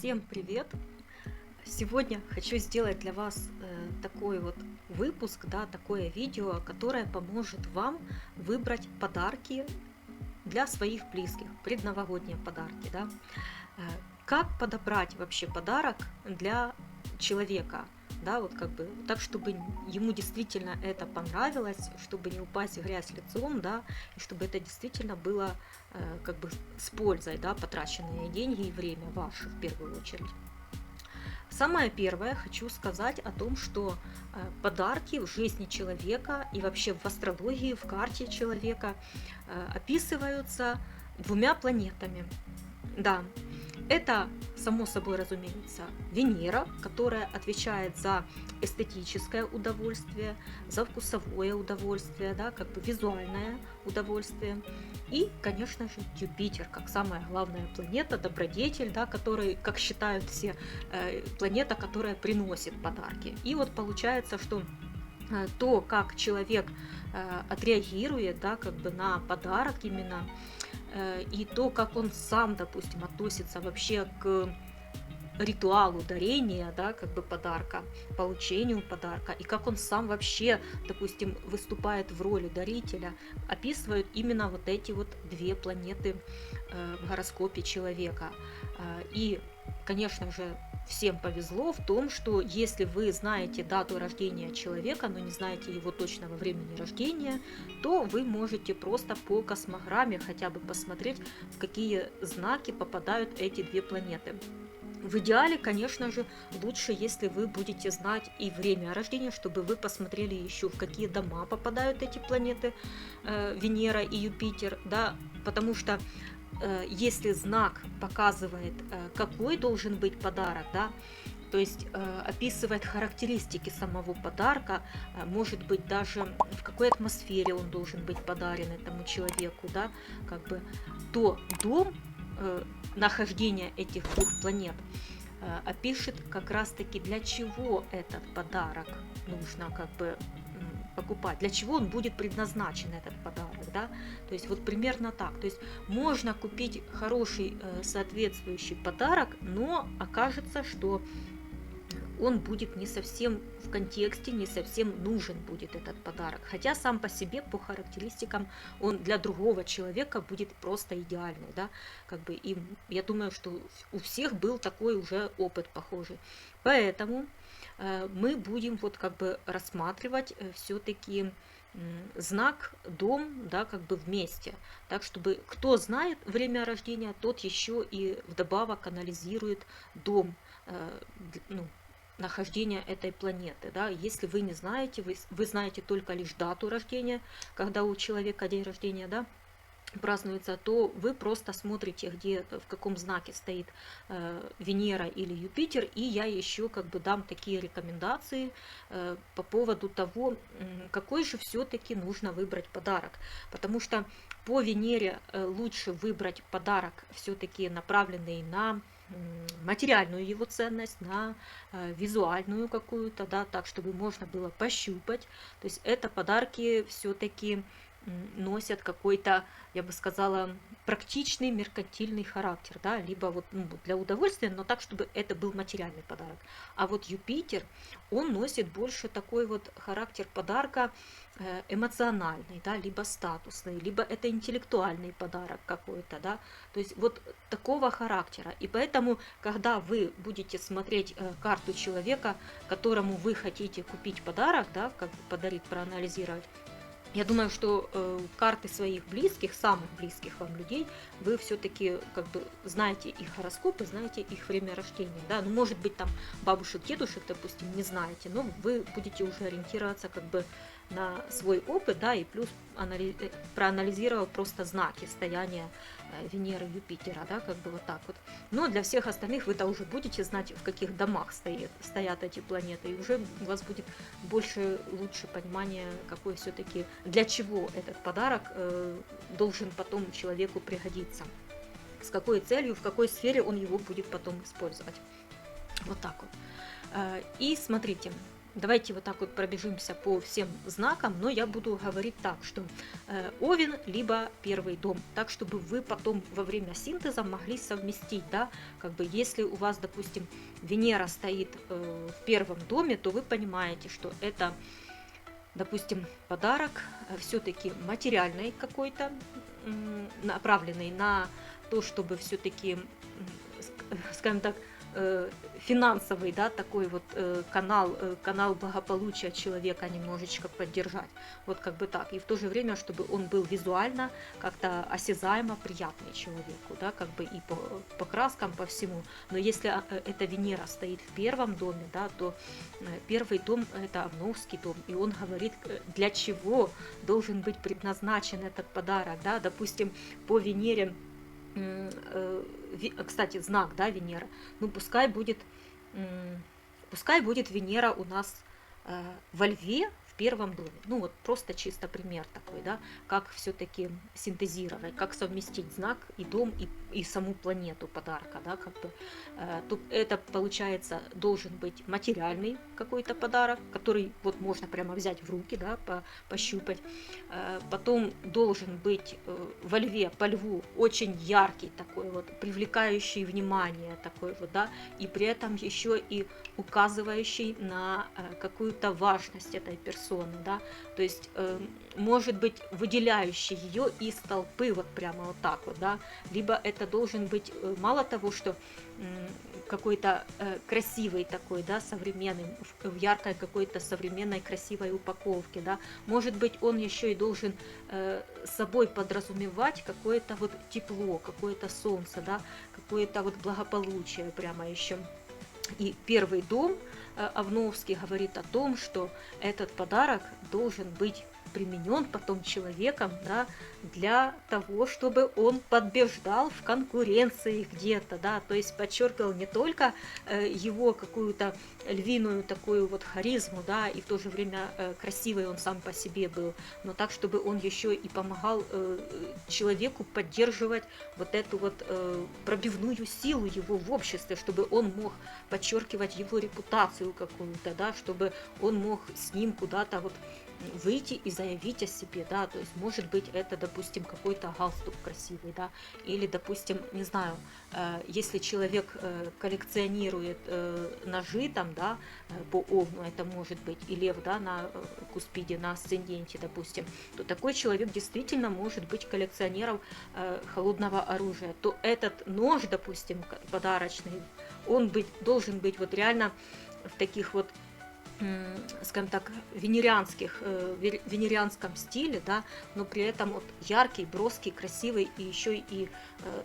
Всем привет! Сегодня хочу сделать для вас такой вот выпуск, да, такое видео, которое поможет вам выбрать подарки для своих близких, предновогодние подарки, да. Э, Как подобрать вообще подарок для человека, да, вот как бы так, чтобы ему действительно это понравилось, чтобы не упасть в грязь лицом, да, и чтобы это действительно было как бы с пользой, да, потраченные деньги и время ваше в первую очередь. Самое первое, хочу сказать о том, что подарки в жизни человека и вообще в астрологии, в карте человека описываются двумя планетами. Да, это, само собой разумеется, Венера, которая отвечает за эстетическое удовольствие, за вкусовое удовольствие, да, как бы визуальное удовольствие. И, конечно же, Юпитер, как самая главная планета, добродетель, да, который, как считают все, планета, которая приносит подарки. И вот получается, что то, как человек отреагирует, да, как бы на подарок именно, и то, как он сам, допустим, относится вообще к ритуалу дарения, да, как бы подарка, получению подарка, и как он сам вообще, допустим, выступает в роли дарителя, описывают именно вот эти вот две планеты в гороскопе человека. И, конечно же, всем повезло в том, что если вы знаете дату рождения человека, но не знаете его точного времени рождения, то вы можете просто по космограмме хотя бы посмотреть, в какие знаки попадают эти две планеты. В идеале, конечно же, лучше, если вы будете знать и время рождения, чтобы вы посмотрели еще, в какие дома попадают эти планеты, Венера и Юпитер, да, потому что если знак показывает, какой должен быть подарок, да, то есть описывает характеристики самого подарка, может быть даже в какой атмосфере он должен быть подарен этому человеку, да, как бы, то дом нахождения этих двух планет опишет как раз-таки, для чего этот подарок нужно как бы покупать, для чего он будет предназначен, этот подарок, да, то есть вот примерно так, то есть можно купить хороший соответствующий подарок, но окажется, что он будет не совсем в контексте, не совсем нужен будет этот подарок. Хотя сам по себе, по характеристикам, он для другого человека будет просто идеальный, да, как бы, и я думаю, что у всех был такой уже опыт похожий. Поэтому мы будем вот как бы рассматривать все-таки знак, дом, да, как бы вместе. Так, чтобы кто знает время рождения, тот еще и вдобавок анализирует дом, ну, нахождения этой планеты. Да. Если вы не знаете, вы знаете только лишь дату рождения, когда у человека день рождения, да, празднуется, то вы просто смотрите, где, в каком знаке стоит Венера или Юпитер, и я еще как бы дам такие рекомендации по поводу того, какой же все-таки нужно выбрать подарок, потому что по Венере лучше выбрать подарок все-таки направленный на материальную его ценность, на визуальную какую-то, да, так, чтобы можно было пощупать. То есть это подарки все-таки носят какой-то, я бы сказала, практичный меркантильный характер, да, либо вот, ну, для удовольствия, но так, чтобы это был материальный подарок. А вот Юпитер, он носит больше такой вот характер подарка эмоциональный, да, либо статусный, либо это интеллектуальный подарок какой-то, да, то есть вот такого характера. И поэтому, когда вы будете смотреть карту человека, которому вы хотите купить подарок, да, как бы подарить, проанализировать, я думаю, что карты своих близких, самых близких вам людей, вы все-таки как бы знаете их гороскопы, знаете их время рождения. Да? Ну, может быть, там бабушек, дедушек, допустим, не знаете, но вы будете уже ориентироваться как бы на свой опыт, да, и плюс проанализировал просто знаки стояния Венеры, Юпитера, да, как бы вот так вот. Но для всех остальных вы-то уже будете знать, в каких домах стоят эти планеты, и уже у вас будет больше, лучше понимание, какой все-таки, для чего этот подарок должен потом человеку пригодиться, с какой целью, в какой сфере он его будет потом использовать. Вот так вот. И смотрите, Давайте вот так вот пробежимся по всем знакам, но я буду говорить так, что Овен либо первый дом, так чтобы вы потом во время синтеза могли совместить, да, как бы если у вас, допустим, Венера стоит в первом доме, то вы понимаете, что это, допустим, подарок все-таки материальный какой-то, направленный на то, чтобы все-таки, скажем так, финансовый, да, такой вот канал благополучия человека немножечко поддержать. Вот как бы так. И в то же время, чтобы он был визуально как-то осязаемо приятный человеку, да, как бы и по краскам, по всему. Но если эта Венера стоит в первом доме, да, то первый дом это Овновский дом, и он говорит, для чего должен быть предназначен этот подарок, да, допустим, по Венере. Кстати, знак, да, Венера. Ну, пускай будет Венера у нас во Льве в первом доме. Ну, вот просто чисто пример такой, да, как все-таки синтезировать, как совместить знак и дом, и саму планету подарка, да, как бы. Тут это, получается, должен быть материальный какой-то подарок, который вот можно прямо взять в руки, да, пощупать. Потом должен быть во Льве, по Льву очень яркий такой вот, привлекающий внимание такой вот, да, и при этом еще и указывающий на какую-то важность этой персоны, да, то есть может быть выделяющий ее из толпы вот прямо вот так вот, да, либо это должен быть мало того, что какой-то красивый такой, да, современный, в яркой какой-то современной красивой упаковке, да, может быть он еще и должен собой подразумевать какое-то вот тепло, какое-то солнце, да, какое-то вот благополучие прямо еще. И первый дом Овновский говорит о том, что этот подарок должен быть применен потом человеком, да, для того, чтобы он побеждал в конкуренции где-то, да, то есть подчеркивал не только его какую-то львиную такую вот харизму, да, и в то же время красивый он сам по себе был, но так, чтобы он еще и помогал человеку поддерживать вот эту вот пробивную силу его в обществе, чтобы он мог подчеркивать его репутацию какую-то, да, чтобы он мог с ним куда-то вот выйти и заявить о себе, да, то есть может быть это, допустим, какой-то галстук красивый, да, или, допустим, не знаю, если человек коллекционирует ножи там, да, по Овну, это может быть и лев, да, на Куспиде, на асценденте, допустим, то такой человек действительно может быть коллекционером холодного оружия, то этот нож, допустим, подарочный, он должен быть вот реально в таких вот, скажем так, венерианском стиле, да, но при этом вот яркий, броский, красивый и еще и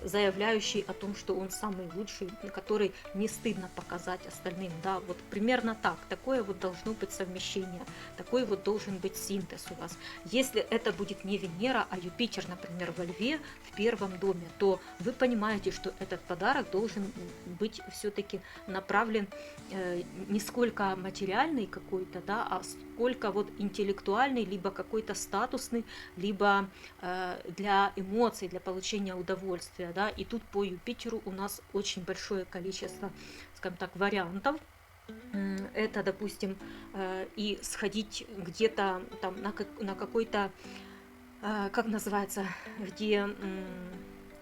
заявляющий о том, что он самый лучший, который не стыдно показать остальным, да, вот примерно так, такое вот должно быть совмещение, такой вот должен быть синтез у вас. Если это будет не Венера, а Юпитер, например, во Льве в первом доме, то вы понимаете, что этот подарок должен быть все-таки направлен не сколько материальный какой-то, да, а сколько вот интеллектуальный, либо какой-то статусный, либо для эмоций, для получения удовольствия, да, и тут по Юпитеру у нас очень большое количество, скажем так, вариантов. Это, допустим, и сходить где-то там на какой-то, как называется, где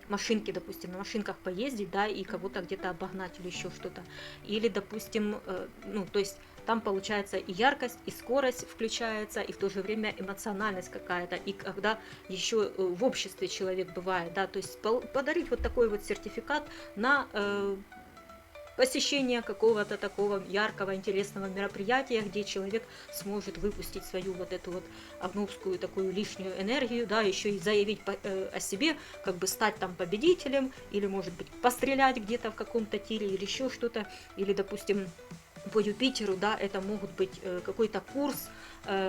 машинки, допустим, на машинках поездить, да, и кого-то где-то обогнать или еще что-то. Или, допустим, ну, то есть там получается и яркость, и скорость включается, и в то же время эмоциональность какая-то, и когда еще в обществе человек бывает, да, то есть подарить вот такой вот сертификат на посещение какого-то такого яркого, интересного мероприятия, где человек сможет выпустить свою вот эту вот овновскую такую лишнюю энергию, да, еще и заявить о себе, как бы стать там победителем, или, может быть, пострелять где-то в каком-то тире, или еще что-то, или, допустим, по Юпитеру, да, это могут быть какой-то курс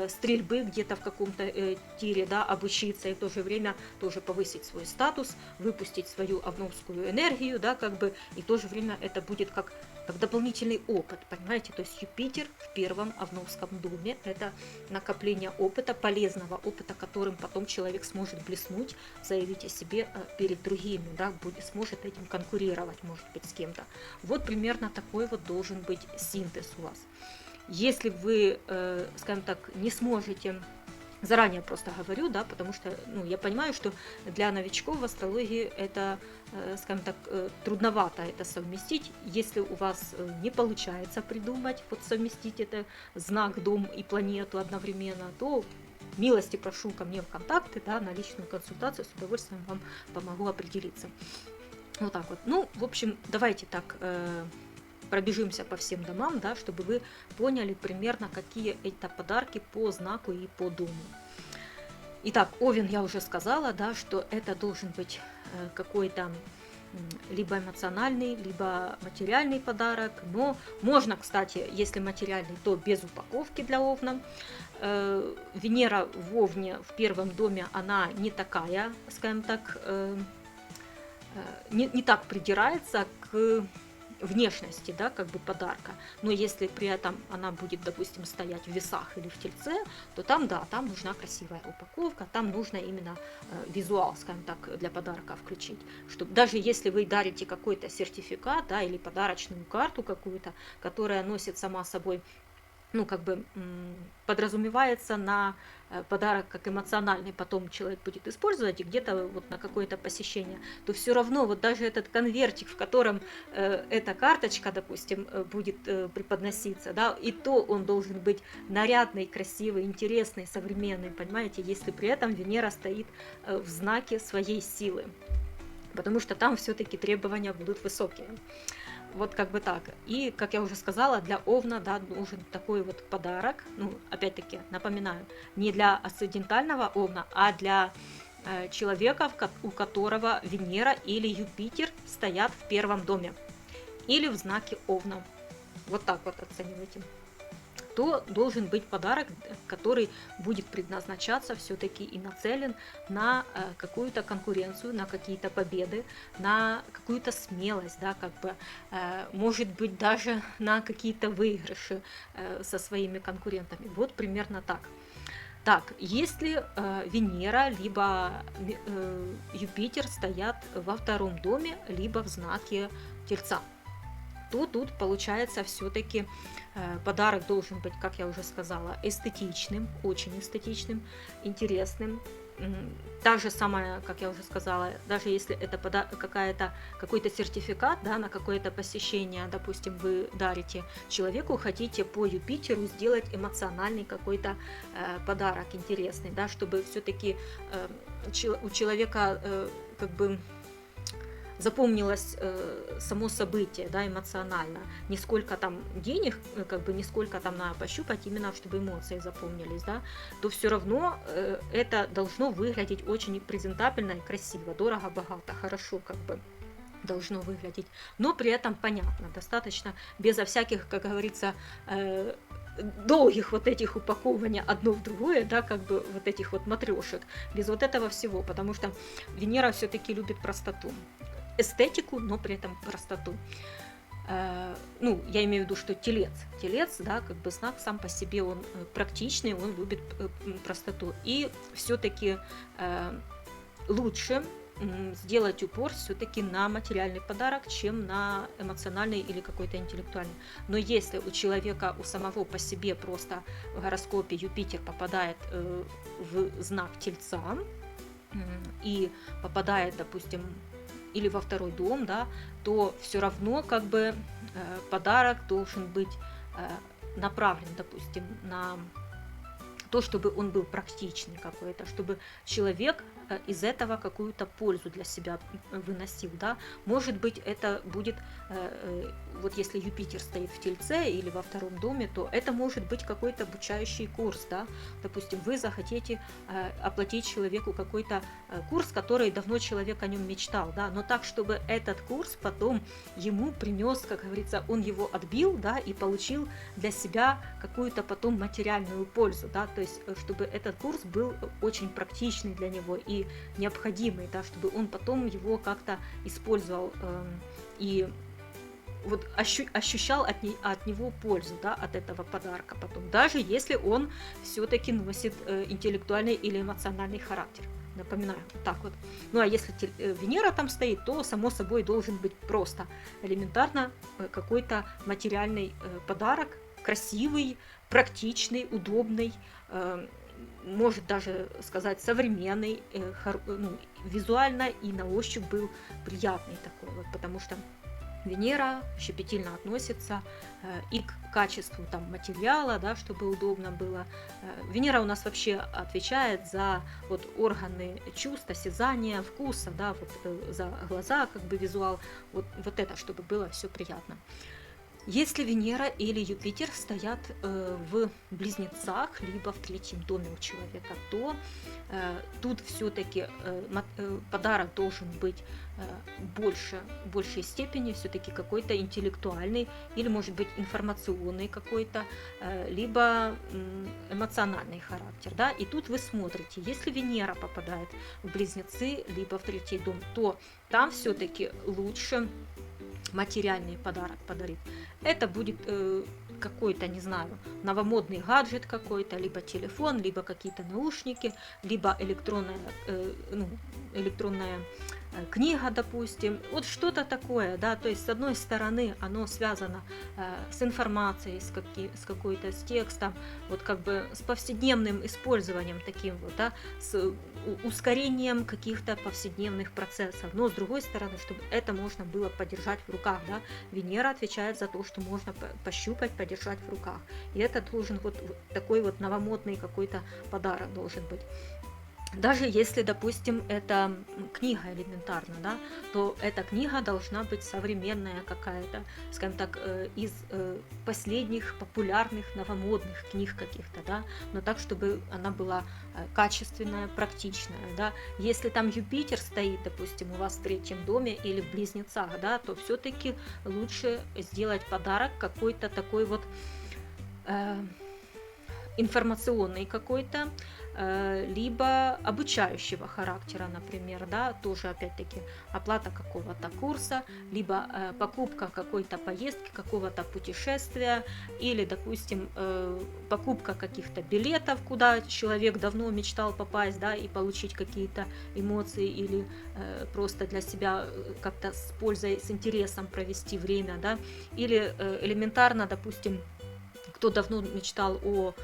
стрельбы где-то в каком-то тире, да, обучиться и в то же время тоже повысить свой статус, выпустить свою овновскую энергию, да, как бы, и в то же время это будет как дополнительный опыт, понимаете, то есть Юпитер в первом овновском доме – это накопление опыта, полезного опыта, которым потом человек сможет блеснуть, заявить о себе перед другими, да, сможет этим конкурировать, может быть, с кем-то. Вот примерно такой вот должен быть синтез у вас. Если вы, скажем так, не сможете, заранее просто говорю, да, потому что, ну, я понимаю, что для новичков в астрологии это, скажем так, трудновато это совместить. Если у вас не получается придумать, вот совместить это знак, дом и планету одновременно, то милости прошу ко мне в контакты, да, на личную консультацию, с удовольствием вам помогу определиться. Вот так вот. Ну, в общем, давайте так пробежимся по всем домам, да, чтобы вы поняли примерно, какие это подарки по знаку и по дому. Итак, Овен я уже сказала, да, что это должен быть какой-то либо эмоциональный, либо материальный подарок. Но можно, кстати, если материальный, то без упаковки для Овна. Венера в Овне в первом доме, она не такая, скажем так, не так придирается к внешности, да, как бы подарка. Но если при этом она будет, допустим, стоять в весах или в тельце, то там, да, там нужна красивая упаковка, там нужно именно визуал, скажем так, для подарка включить. Чтобы даже если вы дарите какой-то сертификат, да, или подарочную карту какую-то, которая носит сама собой, ну, как бы подразумевается на подарок как эмоциональный, потом человек будет использовать и где-то вот на какое-то посещение, то все равно вот даже этот конвертик, в котором эта карточка, допустим, будет преподноситься, да, и то он должен быть нарядный, красивый, интересный, современный, понимаете, если при этом Венера стоит в знаке своей силы, потому что там все-таки требования будут высокие. Вот как бы так. И, как я уже сказала, для Овна, да, нужен такой вот подарок. Ну, опять-таки, напоминаю, не для асцендентального Овна, а для человека, у которого Венера или Юпитер стоят в первом доме. Или в знаке Овна. Вот так вот оценивайте. То должен быть подарок, который будет предназначаться все-таки и нацелен на какую-то конкуренцию, на какие-то победы, на какую-то смелость, да, как бы, может быть, даже на какие-то выигрыши со своими конкурентами. Вот примерно так. Так, если Венера либо Юпитер стоят во втором доме, либо в знаке Тельца, то тут получается все-таки подарок должен быть, как я уже сказала, эстетичным, очень эстетичным, интересным. Та же самая, как я уже сказала, даже если это какой-то сертификат, да, на какое-то посещение, допустим, вы дарите человеку, хотите по Юпитеру сделать эмоциональный какой-то подарок интересный, да, чтобы все-таки у человека как бы запомнилось само событие, да, эмоционально, не сколько там денег, как бы не сколько там надо пощупать, именно чтобы эмоции запомнились, да, то все равно это должно выглядеть очень презентабельно и красиво, дорого, богато, хорошо, как бы должно выглядеть, но при этом понятно, достаточно безо всяких, как говорится, долгих вот этих упакований одно в другое, да, как бы вот этих вот матрешек, без вот этого всего, потому что Венера все-таки любит простоту, эстетику, но при этом простоту. Ну, я имею в виду, что телец, да, как бы знак сам по себе, он практичный, он любит простоту. И все-таки лучше сделать упор все-таки на материальный подарок, чем на эмоциональный или какой-то интеллектуальный. Но если у человека, у самого по себе просто в гороскопе Юпитер попадает в знак Тельца и попадает, допустим, или во второй дом, да, то все равно как бы подарок должен быть направлен, допустим, на то, чтобы он был практичный какой-то, чтобы человек из этого какую-то пользу для себя выносил, да. Может быть, это будет, вот если Юпитер стоит в Тельце или во втором доме, то это может быть какой-то обучающий курс, да. Допустим, вы захотите оплатить человеку какой-то курс, который давно человек о нем мечтал, да, но так, чтобы этот курс потом ему принес, как говорится, он его отбил, да, и получил для себя какую-то потом материальную пользу, да, то есть, чтобы этот курс был очень практичный для него и необходимый, да, чтобы он потом его как-то использовал и вот ощущал от него пользу, да, от этого подарка потом, даже если он все-таки носит интеллектуальный или эмоциональный характер. Напоминаю, вот так вот. Ну а если Венера там стоит, то само собой должен быть просто элементарно какой-то материальный подарок, красивый, практичный, удобный, может даже сказать современный, ну, визуально и на ощупь был приятный такой, вот, потому что Венера щепетильно относится и к качеству там материала, да, чтобы удобно было. Венера у нас вообще отвечает за вот органы чувств, осязания, вкуса, да, вот, за глаза, как бы визуал, вот это, чтобы было все приятно. Если Венера или Юпитер стоят в близнецах, либо в третьем доме у человека, то тут все-таки подарок должен быть в большей степени все-таки какой-то интеллектуальный или, может быть, информационный какой-то, либо эмоциональный характер. Да? И тут вы смотрите, если Венера попадает в близнецы, либо в третий дом, то там все-таки лучше материальный подарок подарить. Это будет какой-то, не знаю, новомодный гаджет какой-то, либо телефон, либо какие-то наушники, либо электронная книга, допустим, вот что-то такое, да, то есть с одной стороны оно связано с информацией, с какой-то, с текстом, вот как бы с повседневным использованием таким вот, да, с ускорением каких-то повседневных процессов, но с другой стороны, чтобы это можно было подержать в руках, да, Венера отвечает за то, что можно пощупать, подержать в руках, и это должен вот такой вот новомодный какой-то подарок должен быть. Даже если, допустим, это книга элементарно, да, то эта книга должна быть современная какая-то, скажем так, из последних популярных новомодных книг каких-то, да, но так, чтобы она была качественная, практичная, да. Если там Юпитер стоит, допустим, у вас в третьем доме или в близнецах, да, то все-таки лучше сделать подарок какой-то такой вот информационный какой-то, либо обучающего характера, например, да, тоже опять-таки оплата какого-то курса, либо покупка какой-то поездки, какого-то путешествия, или, допустим, покупка каких-то билетов, куда человек давно мечтал попасть, да, и получить какие-то эмоции, или просто для себя как-то с пользой, с интересом провести время, да, или элементарно, допустим, кто давно мечтал о,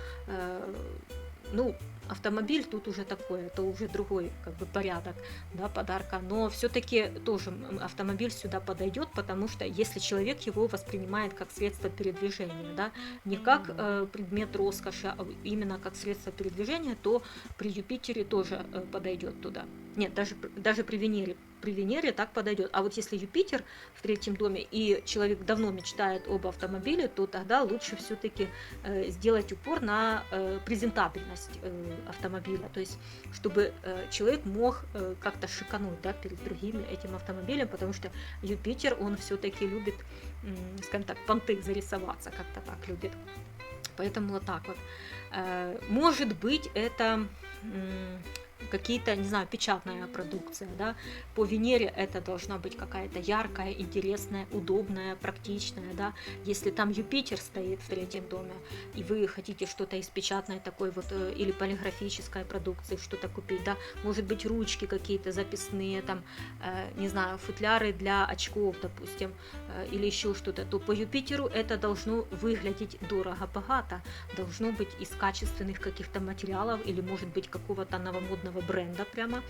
автомобиль, тут уже такое, это уже другой как бы порядок, да, подарка, но все-таки тоже автомобиль сюда подойдет, потому что если человек его воспринимает как средство передвижения, да, не как предмет роскоши, а именно как средство передвижения, то при Юпитере тоже подойдет туда. Нет, даже при Венере так подойдет. А вот если Юпитер в третьем доме и человек давно мечтает об автомобиле, то тогда лучше все-таки сделать упор на презентабельность автомобиля, то есть чтобы человек мог как-то шикануть, да, перед другими этим автомобилем, потому что Юпитер, он все-таки любит, скажем так, понты зарисоваться, как-то так любит. Поэтому вот так вот. Может быть, это какие-то, не знаю, печатная продукция, да, по Венере это должна быть какая-то яркая, интересная, удобная, практичная, да, если там Юпитер стоит в третьем доме, и вы хотите что-то из печатной такой вот, или полиграфической продукции, что-то купить, да, может быть, ручки какие-то записные, там, не знаю, футляры для очков, допустим, или еще что-то, то по Юпитеру это должно выглядеть дорого-богато, должно быть из качественных каких-то материалов, или, может быть, какого-то новомодного бренда прямо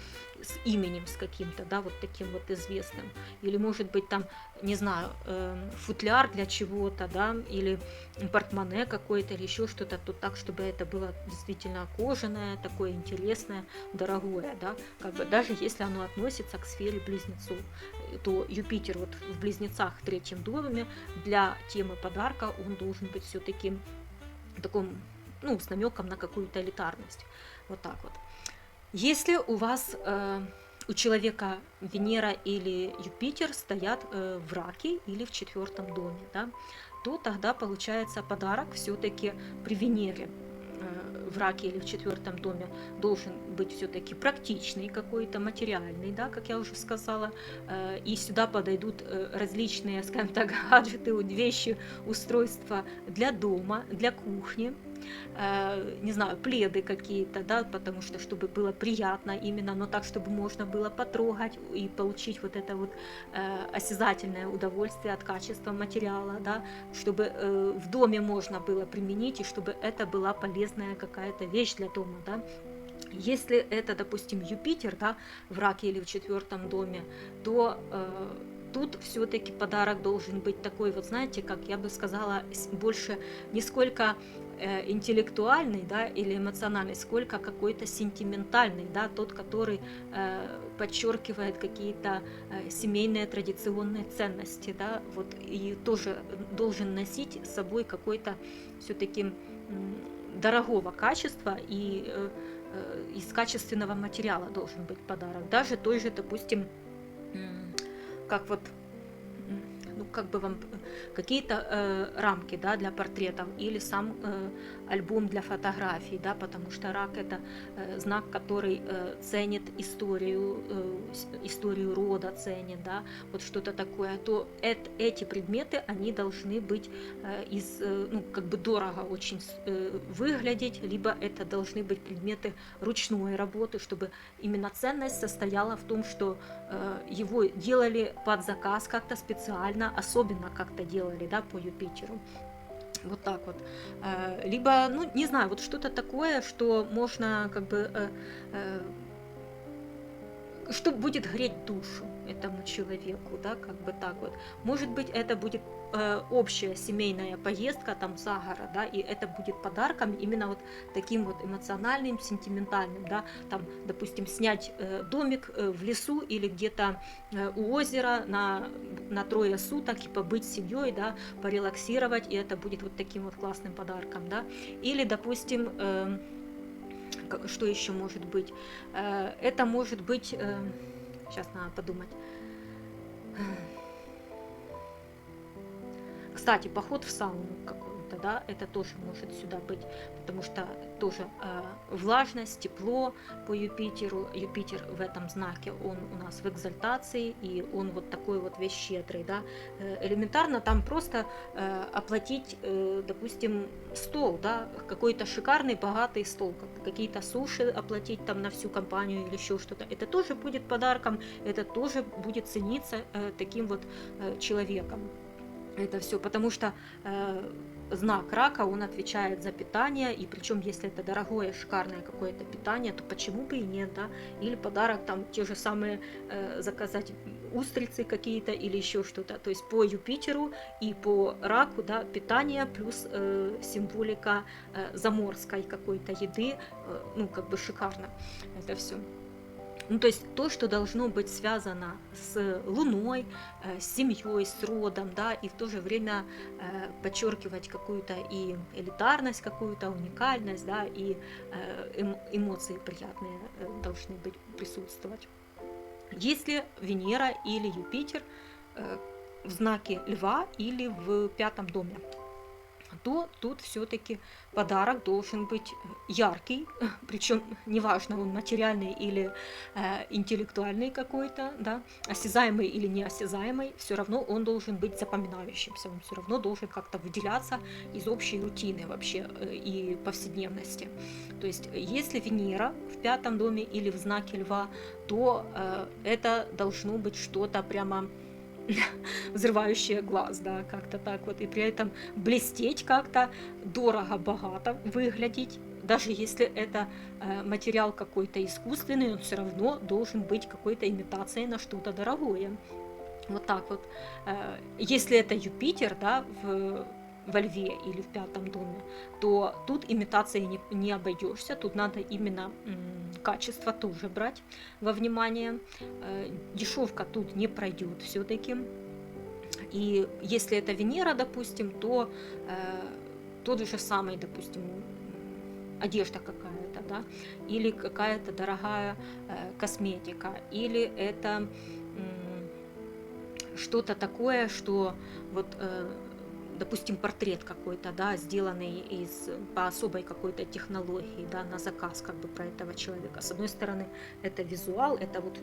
с именем, с каким-то, да, вот таким вот известным, или может быть там, не знаю, футляр для чего-то, да, или портмоне какое-то, или еще что-то, то так, чтобы это было действительно кожаное, такое интересное, дорогое, да, как бы даже если оно относится к сфере близнецов, то Юпитер вот в близнецах в третьем доме для темы подарка он должен быть все-таки таком, с намеком на какую-то элитарность, вот так вот. Если у вас, у человека Венера или Юпитер стоят в Раке или в четвертом доме, да, то тогда получается подарок все-таки при Венере в Раке или в четвертом доме должен быть все-таки практичный какой-то, материальный, да, как я уже сказала, и сюда подойдут различные, скажем так, гаджеты, вещи, устройства для дома, для кухни. не знаю, пледы какие-то, да, потому что чтобы было приятно именно, но так, чтобы можно было потрогать и получить вот это вот осязательное удовольствие от качества материала, да, чтобы в доме можно было применить и чтобы это была полезная какая-то вещь для дома, да. Если это, допустим, Юпитер, да, в раке или в 4 доме, то тут все-таки подарок должен быть такой, вот знаете, как я бы сказала, больше не сколько интеллектуальный, да, или эмоциональный, сколько какой-то сентиментальный, да, тот, который подчеркивает какие-то семейные традиционные ценности, да, вот, и тоже должен носить с собой какой-то все-таки дорогого качества и из качественного материала должен быть подарок. Даже той же, допустим, как вот, ну, как бы вам какие-то рамки, да, для портретов или сам альбом для фотографий, да, потому что рак это знак, который ценит историю рода, ценит, да, вот что-то такое, то эти предметы, они должны быть ну, как бы дорого очень выглядеть, либо это должны быть предметы ручной работы, чтобы именно ценность состояла в том, что его делали под заказ как-то специально, особенно как-то делали, да, по Юпитеру. Вот так вот. Либо, ну, не знаю, вот что-то такое, что можно как бы что будет греть душу этому человеку, да, как бы так вот. Может быть, это будет общая семейная поездка там за город, да, и это будет подарком именно вот таким вот эмоциональным, сентиментальным, да, там, допустим, снять домик в лесу или где-то у озера на 3 суток и побыть с семьей, да, порелаксировать, и это будет вот таким вот классным подарком, да. Или, допустим, что еще может быть? Это может быть, сейчас надо подумать. Кстати, поход в сауну какую-то, да, это тоже может сюда быть, потому что тоже влажность, тепло по Юпитеру. Юпитер в этом знаке, он у нас в экзальтации, и он вот такой вот весь щедрый, да. Элементарно там просто оплатить, допустим, стол, да, какой-то шикарный, богатый стол, какие-то суши оплатить там на всю компанию или еще что-то. Это тоже будет подарком, это тоже будет цениться таким вот человеком. Это все, потому что знак рака, он отвечает за питание, и причем, если это дорогое, шикарное какое-то питание, то почему бы и нет, да, или подарок там те же самые заказать устрицы какие-то или еще что-то, то есть по Юпитеру и по раку, да, питание плюс символика заморской какой-то еды, ну, как бы шикарно это все. Ну, то есть то, что должно быть связано с Луной, с семьей, с родом, да, и в то же время подчеркивать какую-то и элитарность, какую-то уникальность, да, и эмоции приятные должны быть присутствовать. Если Венера или Юпитер в знаке Льва или в 5 доме, то тут все-таки подарок должен быть яркий, причем неважно, он материальный или интеллектуальный какой-то, да, осязаемый или неосязаемый, все равно он должен быть запоминающимся, он все равно должен как-то выделяться из общей рутины вообще и повседневности. То есть если Венера в 5 доме или в знаке Льва, то это должно быть что-то прямо взрывающее глаз, да, как-то так вот, и при этом блестеть как-то, дорого-богато выглядеть, даже если это материал какой-то искусственный, он все равно должен быть какой-то имитацией на что-то дорогое. Вот так вот. Если это Юпитер, да, во Льве или в 5 доме, то тут имитацией не обойдешься, тут надо именно качество тоже брать во внимание. Дешевка тут не пройдет все-таки. И если это Венера, допустим, то тот же самый, допустим, одежда какая-то, да, или какая-то дорогая косметика, или это что-то такое, что вот допустим, портрет какой-то, да, сделанный по особой какой-то технологии, да, на заказ как бы про этого человека. С одной стороны, это визуал, это вот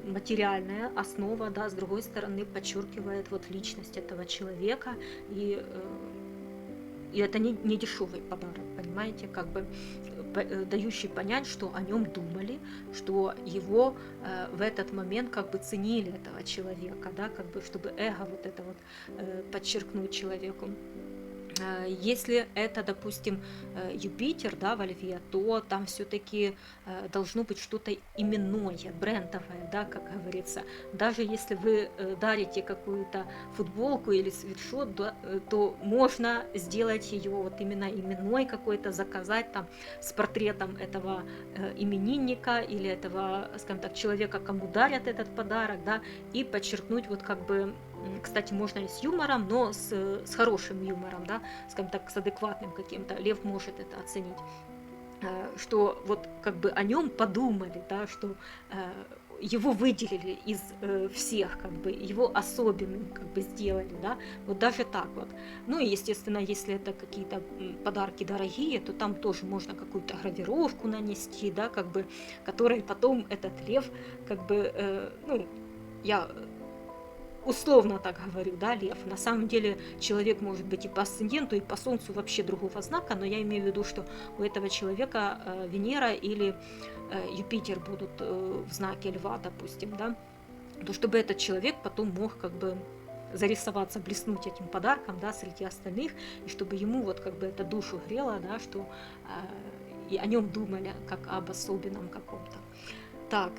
материальная основа, да, с другой стороны, подчеркивает вот личность этого человека и и это не дешевый подарок, понимаете, как бы дающий понять, что о нем думали, что его в этот момент как бы ценили, этого человека, да, как бы чтобы эго вот это вот подчеркнуть человеку. Если это, допустим, Юпитер, да, во Льве, то там все-таки должно быть что-то именное, брендовое, да, как говорится. Даже если вы дарите какую-то футболку или свитшот, да, то можно сделать ее вот именно именной какой-то, заказать там с портретом этого именинника или этого, скажем так, человека, кому дарят этот подарок, да, и подчеркнуть вот как бы, кстати, можно и с юмором, но с хорошим юмором, да, скажем так, с адекватным каким-то, лев может это оценить, что вот как бы о нем подумали, да, что его выделили из всех, как бы его особенным как бы сделали, да, вот даже так вот. Ну и естественно, если это какие-то подарки дорогие, то там тоже можно какую-то гравировку нанести, да, как бы, которой потом этот лев, как бы, ну, я условно так говорю, да, лев. На самом деле человек может быть и по асценденту, и по солнцу вообще другого знака, но я имею в виду, что у этого человека Венера или Юпитер будут в знаке льва, допустим, да, то чтобы этот человек потом мог как бы зарисоваться, блеснуть этим подарком, да, среди остальных, и чтобы ему вот как бы это душу грело, да, что и о нем думали как об особенном каком-то. Так,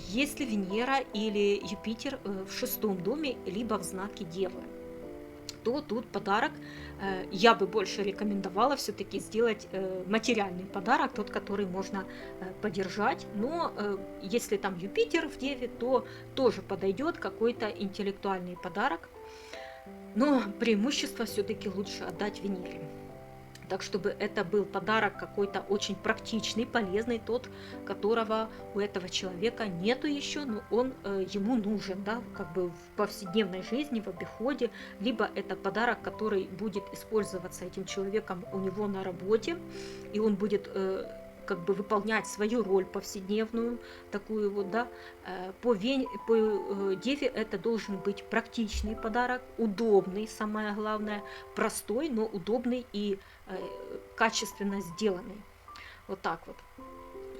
если Венера или Юпитер в 6-м доме, либо в знаке Девы, то тут подарок я бы больше рекомендовала все-таки сделать материальный подарок, тот, который можно подержать. Но если там Юпитер в Деве, то тоже подойдет какой-то интеллектуальный подарок. Но преимущество все-таки лучше отдать Венере. Так, чтобы это был подарок какой-то очень практичный, полезный, тот, которого у этого человека нету еще, но он ему нужен, да, как бы в повседневной жизни, в обиходе, либо это подарок, который будет использоваться этим человеком у него на работе, и он будет как бы выполнять свою роль повседневную, такую вот, да, по Деве это должен быть практичный подарок, удобный, самое главное, простой, но удобный и качественно сделанный. Вот так вот.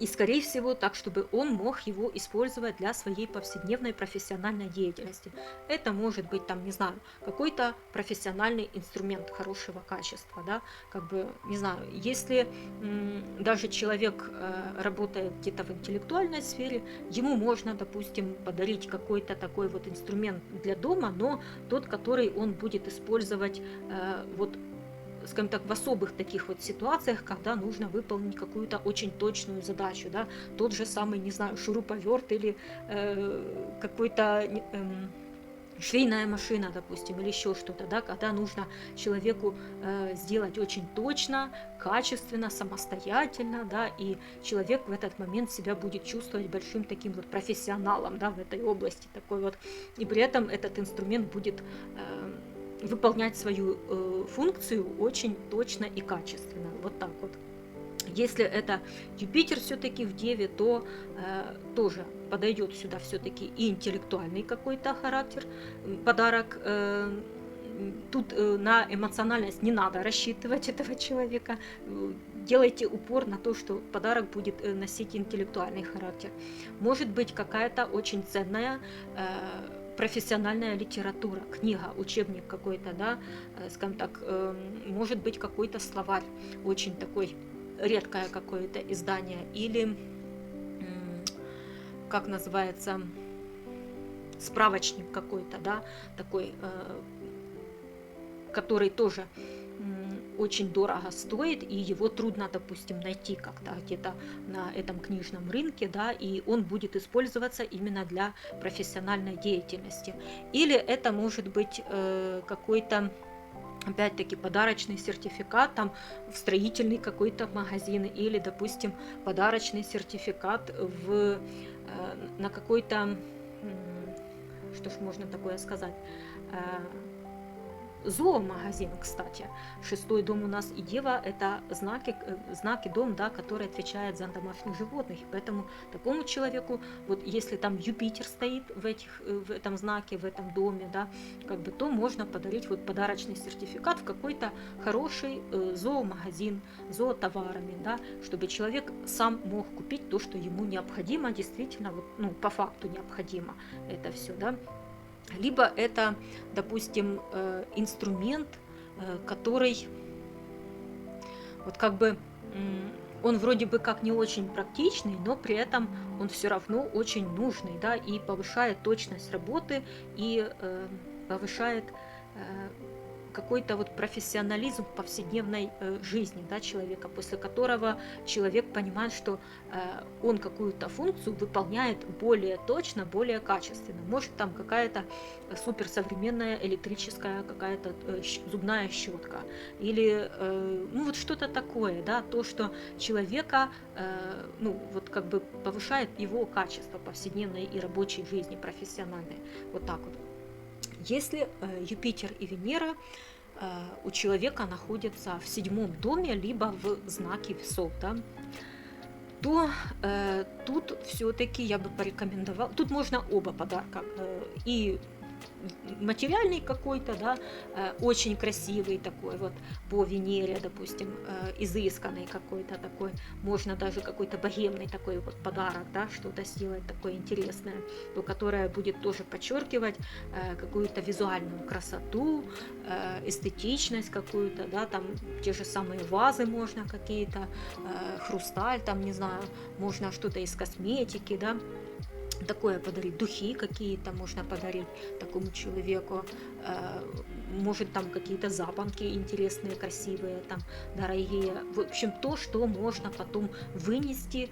И, скорее всего, так, чтобы он мог его использовать для своей повседневной профессиональной деятельности. Это может быть, там, не знаю, какой-то профессиональный инструмент хорошего качества, да, как бы, не знаю, если даже человек работает где-то в интеллектуальной сфере, ему можно, допустим, подарить какой-то такой вот инструмент для дома, но тот, который он будет использовать вот, скажем так, в особых таких вот ситуациях, когда нужно выполнить какую-то очень точную задачу, да, тот же самый, не знаю, шуруповерт или какой-то швейная машина, допустим, или еще что-то, да, когда нужно человеку сделать очень точно, качественно, самостоятельно, да, и человек в этот момент себя будет чувствовать большим таким вот профессионалом, да, в этой области такой вот, и при этом этот инструмент будет выполнять свою функцию очень точно и качественно. Вот так вот. Если это Юпитер все-таки в Деве, то тоже подойдет сюда все-таки и интеллектуальный какой-то характер, подарок. Тут на эмоциональность не надо рассчитывать этого человека. Делайте упор на то, что подарок будет носить интеллектуальный характер. Может быть какая-то очень ценная профессиональная литература, книга, учебник какой-то, да, скажем так, может быть какой-то словарь, очень такой редкое какое-то издание, или, как называется, справочник какой-то, да, такой, который тоже очень дорого стоит, и его трудно, допустим, найти как-то где-то на этом книжном рынке, да, и он будет использоваться именно для профессиональной деятельности. Или это может быть какой-то, опять-таки, подарочный сертификат там в строительный какой-то магазин, или, допустим, подарочный сертификат на какой-то, что ж можно такое сказать, зоомагазин, кстати. Шестой дом у нас и Дева – это знаки дом, да, который отвечает за домашних животных. Поэтому такому человеку, вот если там Юпитер стоит в этом знаке, в этом доме, да, как бы, то можно подарить вот подарочный сертификат в какой-то хороший зоомагазин, зоотоварами, да, чтобы человек сам мог купить то, что ему необходимо, действительно, вот, ну, по факту необходимо это все, да. Либо это, допустим, инструмент, который вот как бы он вроде бы как не очень практичный, но при этом он все равно очень нужный, да, и повышает точность работы, и повышает какой-то вот профессионализм в повседневной жизни, да, человека, после которого человек понимает, что он какую-то функцию выполняет более точно, более качественно. Может, там какая-то суперсовременная электрическая какая-то зубная щетка или ну вот что-то такое, да, то, что человека ну вот как бы повышает его качество повседневной и рабочей жизни, профессиональной. Вот так вот. Если Юпитер и Венера у человека находятся в 7-м доме, либо в знаке весов, да, то тут все-таки я бы порекомендовала, тут можно оба подарка, и материальный какой-то, да, очень красивый такой вот по Венере, допустим, изысканный какой-то такой, можно даже какой-то богемный такой вот подарок, да, что-то сделать такое интересное, то, которое будет тоже подчеркивать какую-то визуальную красоту, эстетичность какую-то, да, там те же самые вазы можно какие-то, хрусталь, там, не знаю, можно что-то из косметики, да, такое подарить, духи какие-то можно подарить такому человеку, может там какие-то запонки интересные, красивые, там дорогие, в общем то, что можно потом вынести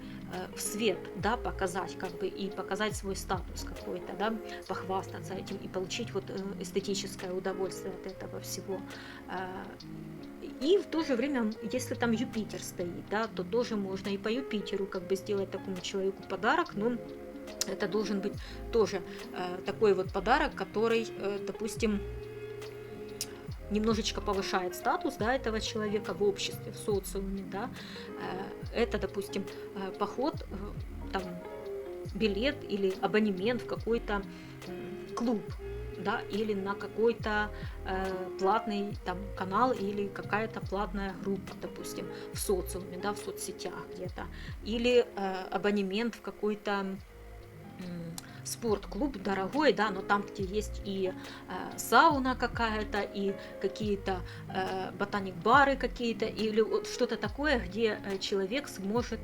в свет, да, показать как бы и показать свой статус какой-то, да, похвастаться этим и получить вот эстетическое удовольствие от этого всего. И в то же время, если там Юпитер стоит, да, то тоже можно и по Юпитеру как бы сделать такому человеку подарок, но это должен быть тоже такой вот подарок, который, допустим, немножечко повышает статус, да, этого человека в обществе, в социуме, да. Это, допустим, поход, там, билет или абонемент в какой-то клуб, да, или на какой-то платный там канал или какая-то платная группа, допустим, в социуме, да, в соцсетях где-то, или абонемент в какой-то спортклуб дорогой, да, но там, где есть и сауна какая-то, и какие-то ботаник-бары какие-то, или вот что-то такое, где человек сможет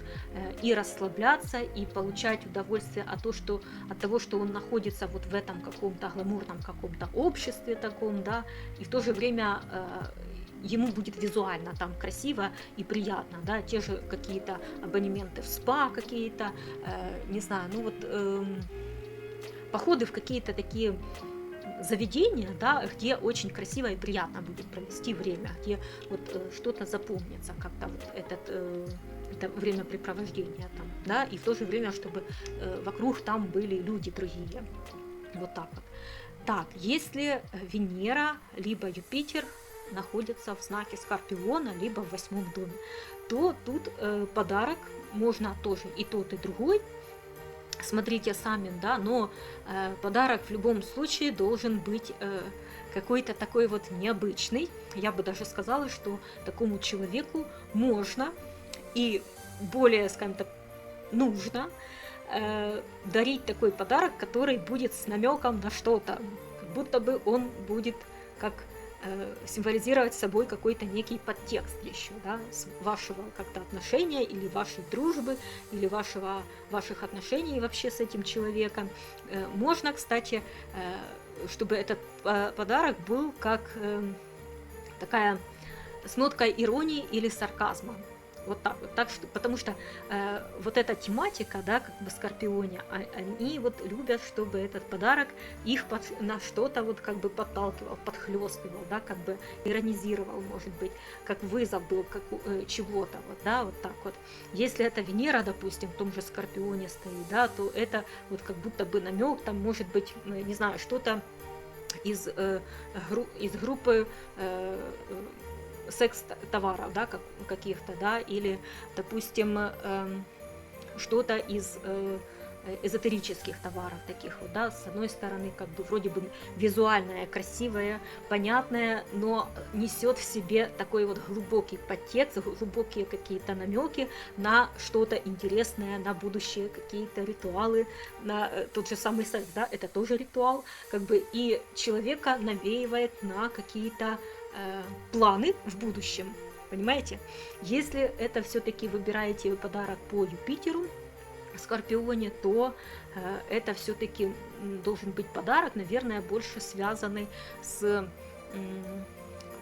и расслабляться, и получать удовольствие от того, что он находится вот в этом каком-то гламурном каком-то обществе таком, да, и в то же время ему будет визуально там красиво и приятно, да, те же какие-то абонементы в спа какие-то, не знаю, ну вот походы в какие-то такие заведения, да, где очень красиво и приятно будет провести время, где вот что-то запомнится, как-то вот это времяпрепровождение там, да, и в то же время, чтобы вокруг там были люди другие, вот так вот. Так, если Венера либо Юпитер находятся в знаке Скорпиона, либо в 8-м доме, то тут подарок можно тоже и тот, и другой. Смотрите сами, да, но подарок в любом случае должен быть какой-то такой вот необычный. Я бы даже сказала, что такому человеку можно и более, скажем так, нужно дарить такой подарок, который будет с намеком на что-то, как будто бы он будет как символизировать собой какой-то некий подтекст еще, да, вашего как-то отношения или вашей дружбы, или ваших отношений вообще с этим человеком. Можно, кстати, чтобы этот подарок был как такая с ноткой иронии или сарказма. Вот так вот, так что, потому что вот эта тематика, да, как бы Скорпионе, они вот любят, чтобы этот подарок их на что-то вот как бы подталкивал, подхлестывал, да, как бы иронизировал, может быть, как вызов был как чего-то, вот, да, вот так вот. Если это Венера, допустим, в том же Скорпионе стоит, да, то это вот как будто бы намек, там может быть, не знаю, что-то из группы секс-товаров, да, каких-то, да, или, допустим, что-то из эзотерических товаров таких вот, да, с одной стороны, как бы вроде бы визуальное, красивое, понятное, но несет в себе такой вот глубокий подтекст, глубокие какие-то намеки на что-то интересное, на будущее, какие-то ритуалы, на тот же самый секс, да, это тоже ритуал, как бы, и человека навеивает на какие-то планы в будущем, понимаете? Если это все-таки выбираете подарок по Юпитеру, Скорпионе, то это все-таки должен быть подарок, наверное, больше связанный с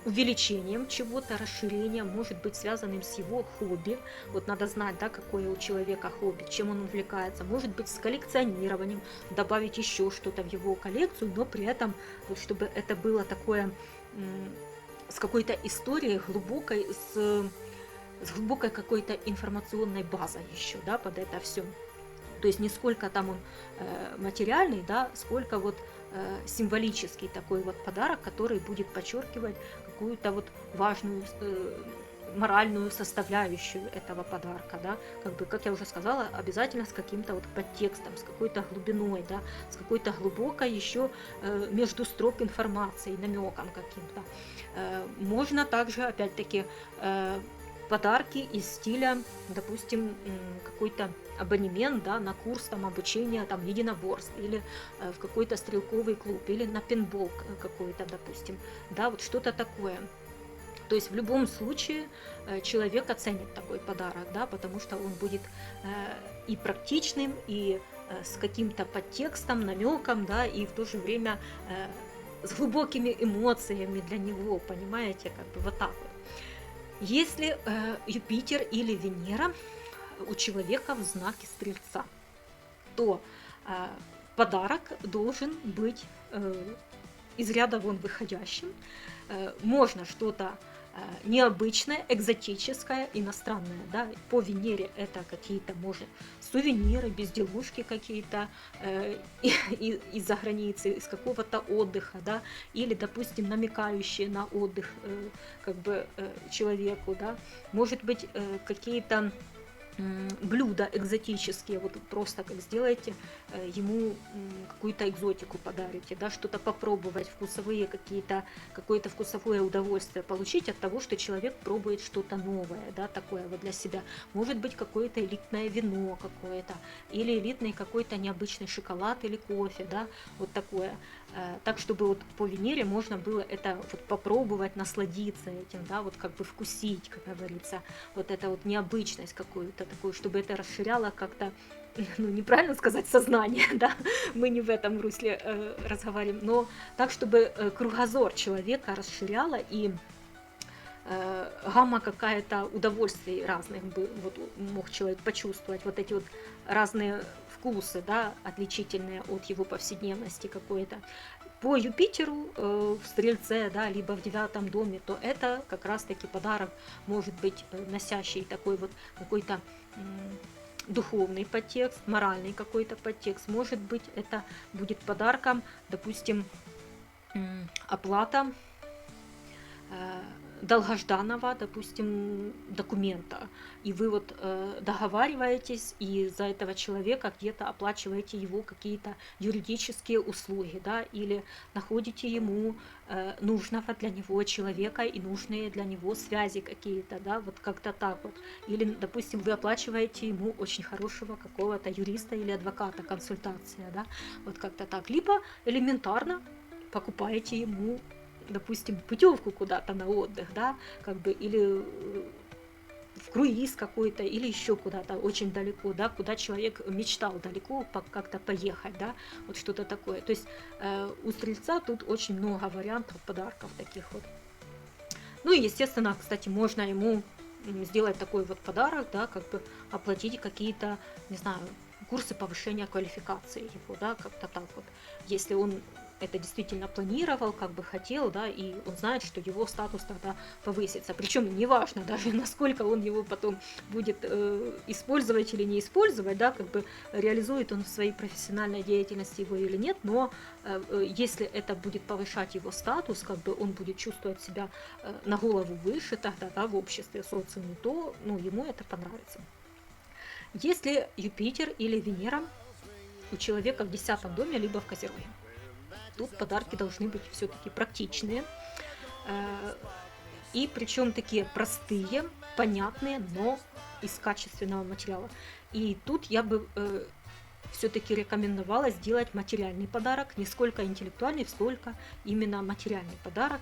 увеличением чего-то, расширением, может быть связанным с его хобби. Вот надо знать, да, какое у человека хобби, чем он увлекается. Может быть с коллекционированием, добавить еще что-то в его коллекцию, но при этом, вот, чтобы это было такое с какой-то историей глубокой, с глубокой какой-то информационной базой еще, да, под это все. То есть не сколько там он материальный, да, сколько вот символический такой вот подарок, который будет подчеркивать какую-то вот важную моральную составляющую этого подарка, да, как бы, как я уже сказала, обязательно с каким-то вот подтекстом, с какой-то глубиной, да, с какой-то глубокой еще между строк информацией, намеком каким-то. Можно также, опять-таки, подарки из стиля, допустим, какой-то абонемент, да, на курс там обучения там единоборств, или в какой-то стрелковый клуб, или на пейнтбол какой-то, допустим, да, вот что-то такое. То есть в любом случае человек оценит такой подарок, да, потому что он будет и практичным, и с каким-то подтекстом, намеком, да, и в то же время с глубокими эмоциями для него, понимаете, как бы вот так вот. Если Юпитер или Венера у человека в знаке Стрельца, то подарок должен быть из ряда вон выходящим. Можно что-то необычное, экзотическое, иностранное, да, по Венере это какие-то, может, сувениры, безделушки какие-то из-за границы, из какого-то отдыха, да, или, допустим, намекающие на отдых как бы человеку, да, может быть, какие-то блюда экзотические, вот просто как сделаете, ему какую-то экзотику подарите, да, что-то попробовать, вкусовые какие-то, какое-то вкусовое удовольствие получить от того, что человек пробует что-то новое, да, такое вот для себя. Может быть, какое-то элитное вино какое-то, или элитный какой-то необычный шоколад или кофе, да, вот такое. Так, чтобы вот по Венере можно было это вот попробовать, насладиться этим, да, вот как бы вкусить, как говорится, вот это вот необычность какую-то такую, чтобы это расширяло как-то, ну, неправильно сказать, сознание, да, мы не в этом русле разговариваем, но так, чтобы кругозор человека расширяло и гамма какая-то удовольствий разных бы вот мог человек почувствовать, вот эти вот разные вкусы, да, отличительные от его повседневности какой-то. По Юпитеру в Стрельце, да, либо в 9 доме, то это как раз-таки подарок может быть носящий такой вот какой-то духовный подтекст, моральный какой-то подтекст. Может быть, это будет подарком, допустим, оплата долгожданного, допустим, документа, и вы вот договариваетесь, и за этого человека где-то оплачиваете его какие-то юридические услуги, да, или находите ему нужного для него человека и нужные для него связи какие-то, да, вот как-то так вот. Или, допустим, вы оплачиваете ему очень хорошего какого-то юриста или адвоката, консультация, да, вот как-то так. Либо элементарно покупаете ему, допустим, путевку куда-то на отдых, да, как бы, или в круиз какой-то, или еще куда-то очень далеко, да, куда человек мечтал далеко как-то поехать, да, вот что-то такое. То есть у Стрельца тут очень много вариантов подарков таких вот. Ну и, естественно, кстати, можно ему сделать такой вот подарок, да, как бы оплатить какие-то, не знаю, курсы повышения квалификации его, да, как-то так вот. Если он это действительно планировал, как бы хотел, да, и он знает, что его статус тогда повысится. Причем неважно даже, насколько он его потом будет использовать или не использовать, да, как бы реализует он в своей профессиональной деятельности его или нет, но если это будет повышать его статус, как бы он будет чувствовать себя на голову выше тогда, да, в обществе, в социуме, то, ну, ему это понравится. Если Юпитер или Венера у человека в 10 доме, либо в Козероге, тут подарки должны быть все-таки практичные, и причем такие простые, понятные, но из качественного материала. И тут я бы все-таки рекомендовала сделать материальный подарок, не сколько интеллектуальный, сколько именно материальный подарок.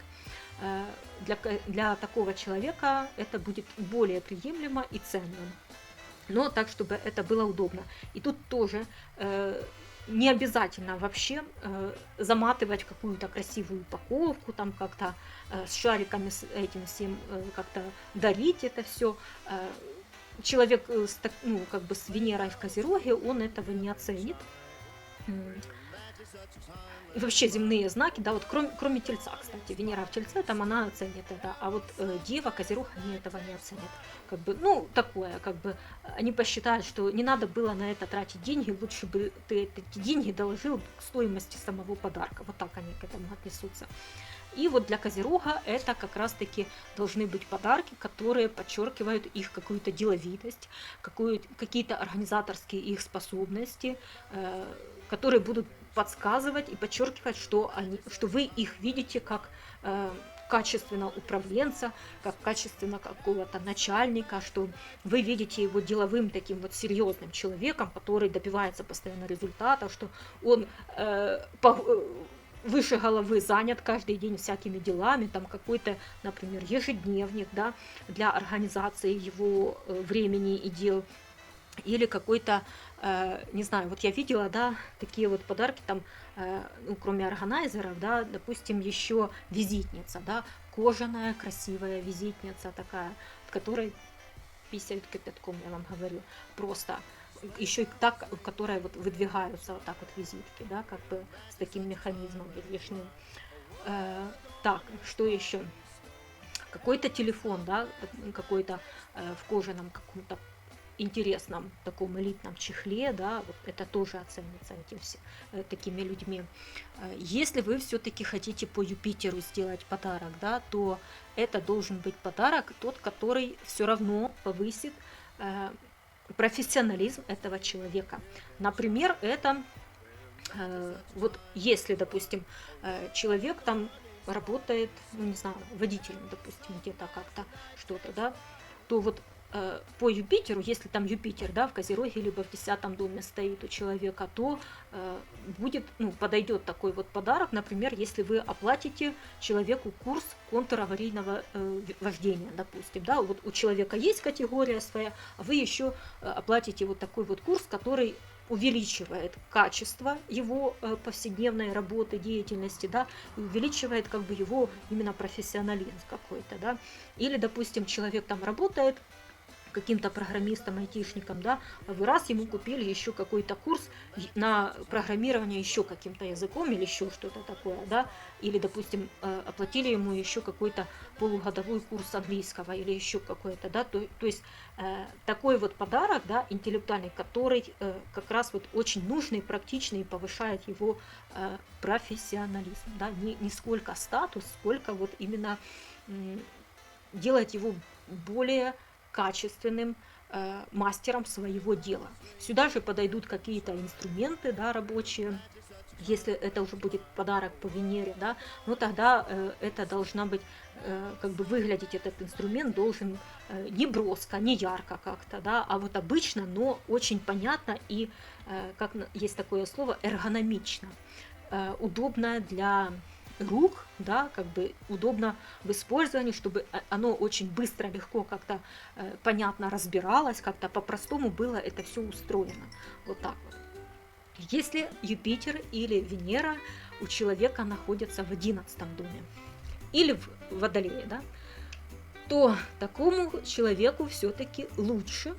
Для такого человека это будет более приемлемо и ценно, но так, чтобы это было удобно. И тут тоже не обязательно вообще заматывать какую-то красивую упаковку, там как-то с шариками, с этим всем как-то дарить это все. Человек ну, как бы с Венерой в Козероге, он этого не оценит. И вообще земные знаки, да, вот кроме Тельца, кстати, Венера в Тельце, там она оценит это, а вот Дева, Козерог, они этого не оценят. Как бы, ну, такое, как бы, они посчитают, что не надо было на это тратить деньги, лучше бы ты эти деньги доложил к стоимости самого подарка. Вот так они к этому отнесутся. И вот для Козерога это как раз-таки должны быть подарки, которые подчеркивают их какую-то деловитость, какие-то организаторские их способности, которые будут подсказывать и подчеркивать, что вы их видите как качественного управленца, как качественно какого-то начальника, что вы видите его деловым таким вот серьезным человеком, который добивается постоянно результатов, что он выше головы занят каждый день всякими делами, там какой-то, например, ежедневник, да, для организации его времени и дел, или какой-то, не знаю, вот я видела, да, такие вот подарки там, ну, кроме органайзеров, да, допустим, еще визитница, да, кожаная красивая визитница такая, в которой писают кипятком, я вам говорю, просто еще и так, которая вот выдвигаются вот так вот визитки, да, как бы с таким механизмом выдвижным. Так, что еще? Какой-то телефон, да, какой-то в кожаном каком-то интересном таком элитном чехле, да, вот это тоже оценится такими людьми. Если вы все-таки хотите по Юпитеру сделать подарок, да, то это должен быть подарок тот, который все равно повысит профессионализм этого человека. Например, это вот если, допустим, человек там работает, ну не знаю, водителем, допустим, где-то как-то что-то, да, то вот по Юпитеру, если там Юпитер, да, в Козероге либо в 10 доме стоит у человека, то будет, ну, подойдет такой вот подарок, например, если вы оплатите человеку курс контраварийного вождения, допустим, да, вот у человека есть категория своя, а вы еще оплатите вот такой вот курс, который увеличивает качество его повседневной работы, деятельности, да, и увеличивает как бы его именно профессионализм какой-то, да, или, допустим, человек там работает каким-то программистом, айтишником, да, а вы раз ему купили еще какой-то курс на программирование еще каким-то языком или еще что-то такое, да, или, допустим, оплатили ему еще какой-то полугодовой курс английского или еще какой-то, да, то есть такой вот подарок, да, интеллектуальный, который как раз вот очень нужный, практичный и повышает его профессионализм, да, не сколько статус, сколько вот именно делает его более качественным мастером своего дела. Сюда же подойдут какие-то инструменты, да, рабочие, если это уже будет подарок по Венере, да, но тогда это должна быть, как бы выглядеть этот инструмент должен не броско, не ярко как-то, да, а вот обычно, но очень понятно и, как есть такое слово, эргономично, удобно для рук, да, как бы удобно в использовании, чтобы оно очень быстро, легко, как-то понятно разбиралось, как-то по-простому было это все устроено. Вот так вот. Если Юпитер или Венера у человека находятся в 11 доме или в Водолее, да, то такому человеку все-таки лучше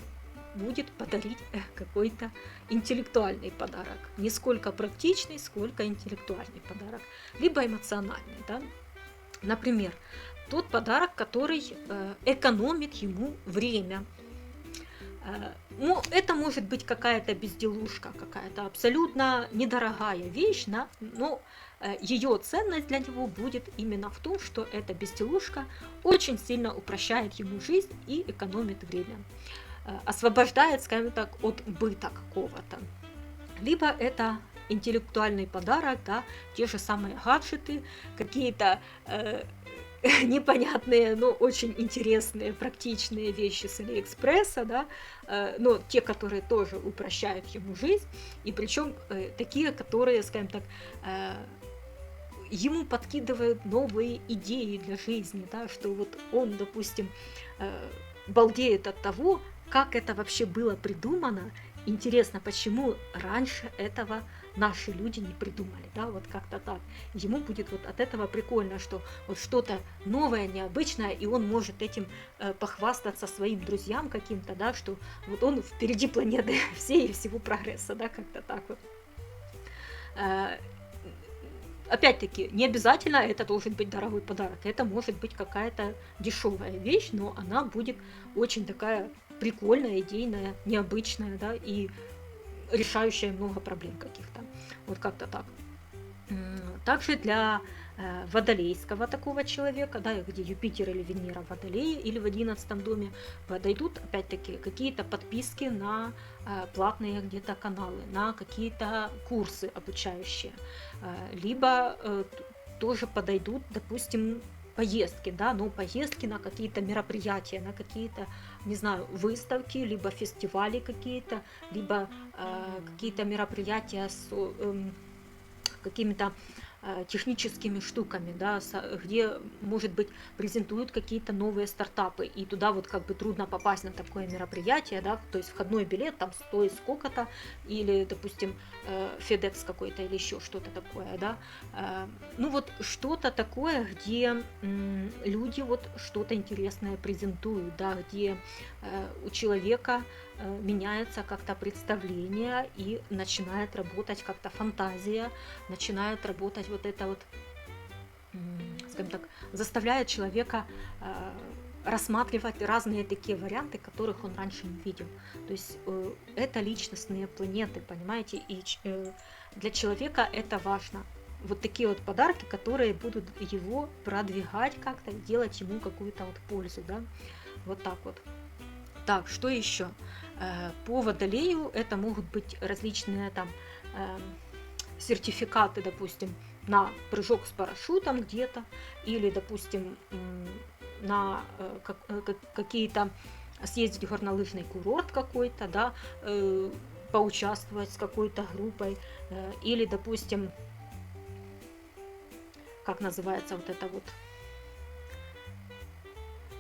будет подарить какой-то интеллектуальный подарок. Не сколько практичный, сколько интеллектуальный подарок. Либо эмоциональный, да. Например, тот подарок, который экономит ему время. Ну, это может быть какая-то безделушка, какая-то абсолютно недорогая вещь, да, но ее ценность для него будет именно в том, что эта безделушка очень сильно упрощает ему жизнь и экономит время, освобождает, скажем так, от быта какого-то. Либо это интеллектуальный подарок, да, те же самые гаджеты, какие-то непонятные, но очень интересные, практичные вещи с Алиэкспресса, да, но те, которые тоже упрощают ему жизнь, и причем такие, которые, скажем так, ему подкидывают новые идеи для жизни, да, что вот он, допустим, балдеет от того, как это вообще было придумано. Интересно, почему раньше этого наши люди не придумали, да, вот как-то так. Ему будет вот от этого прикольно, что вот что-то новое, необычное, и он может этим похвастаться своим друзьям каким-то, да, что вот он впереди планеты всей и всего прогресса, да, как-то так вот. Опять-таки, не обязательно это должен быть дорогой подарок, это может быть какая-то дешевая вещь, но она будет очень такая прикольная, идейная, необычная, да, и решающая много проблем каких-то. Вот как-то так. Также для водолейского такого человека, да, где Юпитер или Венера в Водолее или в 11 доме, подойдут опять-таки какие-то подписки на платные где-то каналы, на какие-то курсы обучающие, либо тоже подойдут, допустим, поездки, да, но поездки на какие-то мероприятия, на какие-то, не знаю, выставки, либо фестивали какие-то, либо какие-то мероприятия с какими-то техническими штуками, да, где, может быть, презентуют какие-то новые стартапы, и туда вот как бы трудно попасть на такое мероприятие, да, то есть входной билет там стоит сколько-то, или, допустим, FedEx какой-то или еще что-то такое, да, ну вот что-то такое, где люди вот что-то интересное презентуют, да, где у человека меняется как-то представление и начинает работать как-то фантазия, начинает работать вот это вот, скажем так, заставляет человека рассматривать разные такие варианты, которых он раньше не видел. То есть это личностные планеты, понимаете, и для человека это важно. Вот такие вот подарки, которые будут его продвигать как-то, делать ему какую-то вот пользу, да, вот так вот. Так, что еще? По Водолею это могут быть различные там сертификаты, допустим, на прыжок с парашютом где-то, или, допустим, на какие-то съездить в горнолыжный курорт какой-то, да, поучаствовать с какой-то группой, или, допустим, как называется вот это вот,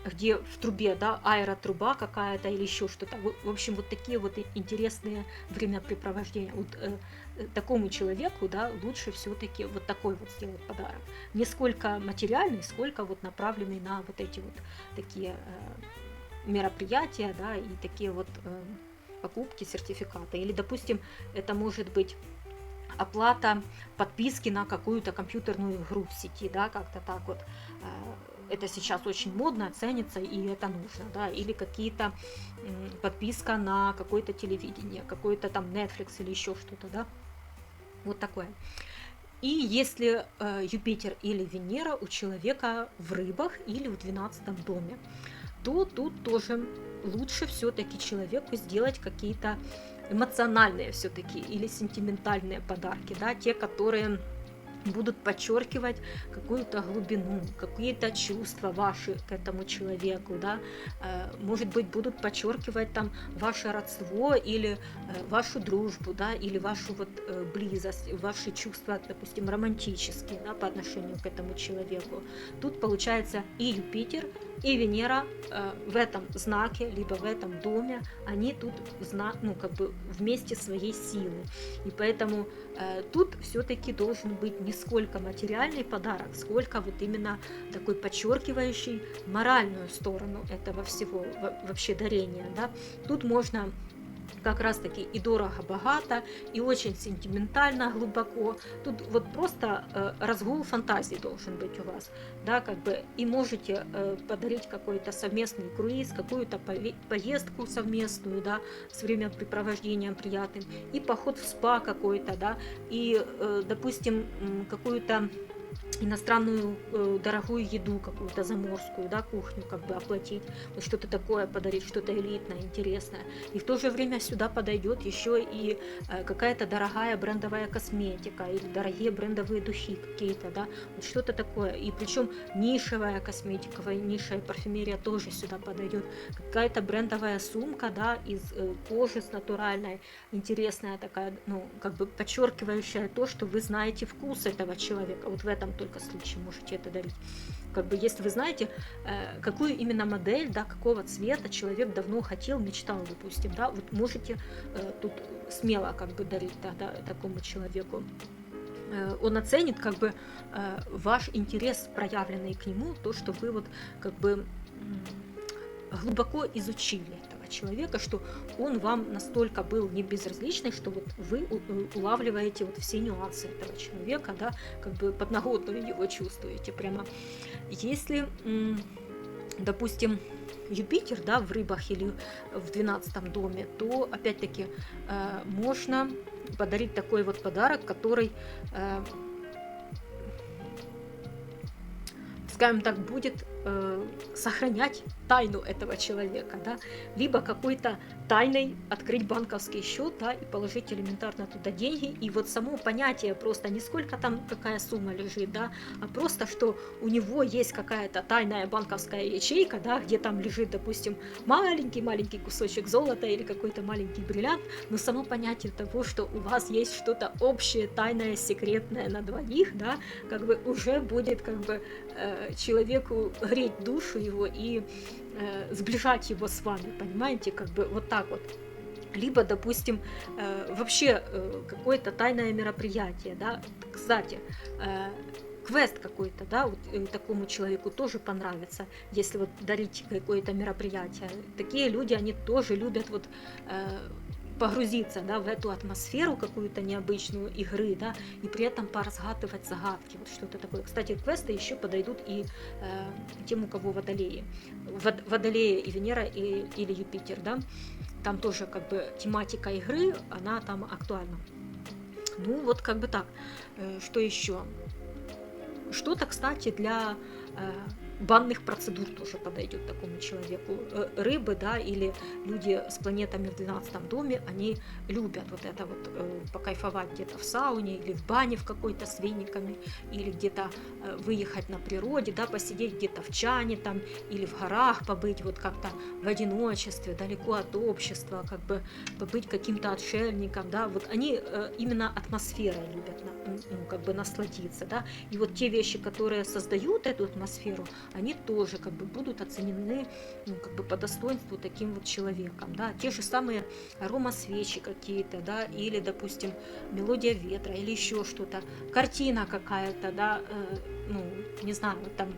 где в трубе, да, аэротруба какая-то или еще что-то. В общем, вот такие вот интересные времяпрепровождения. Вот такому человеку, да, лучше все-таки вот такой вот сделать подарок. Не сколько материальный, сколько вот направленный на вот эти вот такие мероприятия, да, и такие вот покупки, сертификаты. Или, допустим, это может быть оплата подписки на какую-то компьютерную игру в сети, да, как-то так вот. Это сейчас очень модно, ценится, и это нужно, да, или какие-то подписка на какое-то телевидение, какой-то там Netflix или еще что-то, да, вот такое. И если Юпитер или Венера у человека в рыбах или в 12 доме, то тут тоже лучше все-таки человеку сделать какие-то эмоциональные все-таки или сентиментальные подарки, да, те, которые будут подчеркивать какую-то глубину, какие-то чувства ваши к этому человеку, да, может быть, будут подчеркивать там ваше родство или вашу дружбу, да, или вашу вот близость, ваши чувства, допустим, романтические, да, по отношению к этому человеку. Тут получается и Юпитер, и Венера в этом знаке, либо в этом доме, они тут ну, как бы вместе своей силы. И поэтому тут все-таки должен быть не сколько материальный подарок, сколько вот именно такой подчеркивающий моральную сторону этого всего вообще дарения. Да? Тут можно как раз таки и дорого-богато, и очень сентиментально, глубоко. Тут вот просто разгул фантазии должен быть у вас, да, как бы, и можете подарить какой-то совместный круиз, какую-то поездку совместную, да, с времяпрепровождением приятным, и поход в спа какой-то, да, и, допустим, какую-то иностранную дорогую еду какую-то заморскую, да, кухню как бы оплатить, вот что-то такое подарить, что-то элитное, интересное. И в то же время сюда подойдет еще и какая-то дорогая брендовая косметика или дорогие брендовые духи какие-то, да, вот что-то такое. И причем нишевая косметика, нишевая парфюмерия тоже сюда подойдет. Какая-то брендовая сумка, да, из кожи с натуральной, интересная такая, ну, как бы подчеркивающая то, что вы знаете вкус этого человека. Вот в этом только случае можете это дарить. Как бы, если вы знаете, какую именно модель, да, какого цвета человек давно хотел, мечтал, допустим, да, вот можете тут смело как бы дарить, да, такому человеку. Он оценит как бы ваш интерес, проявленный к нему, то, что вы вот как бы глубоко изучили этого человека, что он вам настолько был не безразличный, что вот вы улавливаете вот все нюансы этого человека, да, как бы подноготную его чувствуете прямо. Если, допустим, Юпитер, да, в рыбах или в 12 доме, то опять-таки можно подарить такой вот подарок, который, скажем так, будет сохранять тайну этого человека, да, либо какой-то тайной открыть банковский счет, да, и положить элементарно туда деньги, и вот само понятие просто не сколько там какая сумма лежит, да, а просто, что у него есть какая-то тайная банковская ячейка, да, где там лежит, допустим, маленький-маленький кусочек золота или какой-то маленький бриллиант, но само понятие того, что у вас есть что-то общее, тайное, секретное на двоих, да, как бы уже будет как бы человеку греть душу его и сближать его с вами, понимаете, как бы вот так вот. Либо, допустим, вообще какое-то тайное мероприятие, да, кстати, квест какой-то, да, вот такому человеку тоже понравится, если вот дарить какое-то мероприятие. Такие люди, они тоже любят вот погрузиться, да, в эту атмосферу какую-то необычную игры, да, и при этом поразгадывать загадки, вот что-то такое. Кстати, квесты еще подойдут и тем, у кого водолеи. Водолея и Венера или Юпитер, да, там тоже как бы тематика игры, она там актуальна. Ну, вот как бы так. Что еще? Что-то, кстати, для банных процедур тоже подойдет такому человеку. Рыбы, да, или люди с планетами в 12 доме, они любят вот это вот покайфовать где-то в сауне или в бане в какой-то с вениками, или где-то выехать на природе, да, посидеть где-то в чане там, или в горах побыть вот как-то в одиночестве, далеко от общества, как бы побыть каким-то отшельником, да, вот они именно атмосферой любят, ну, как бы насладиться, да, и вот те вещи, которые создают эту атмосферу, они тоже как бы будут оценены, ну, как бы по достоинству таким вот человеком, да, те же самые аромасвечи какие-то, да, или, допустим, мелодия ветра, или еще что-то, картина какая-то, да, ну, не знаю, там,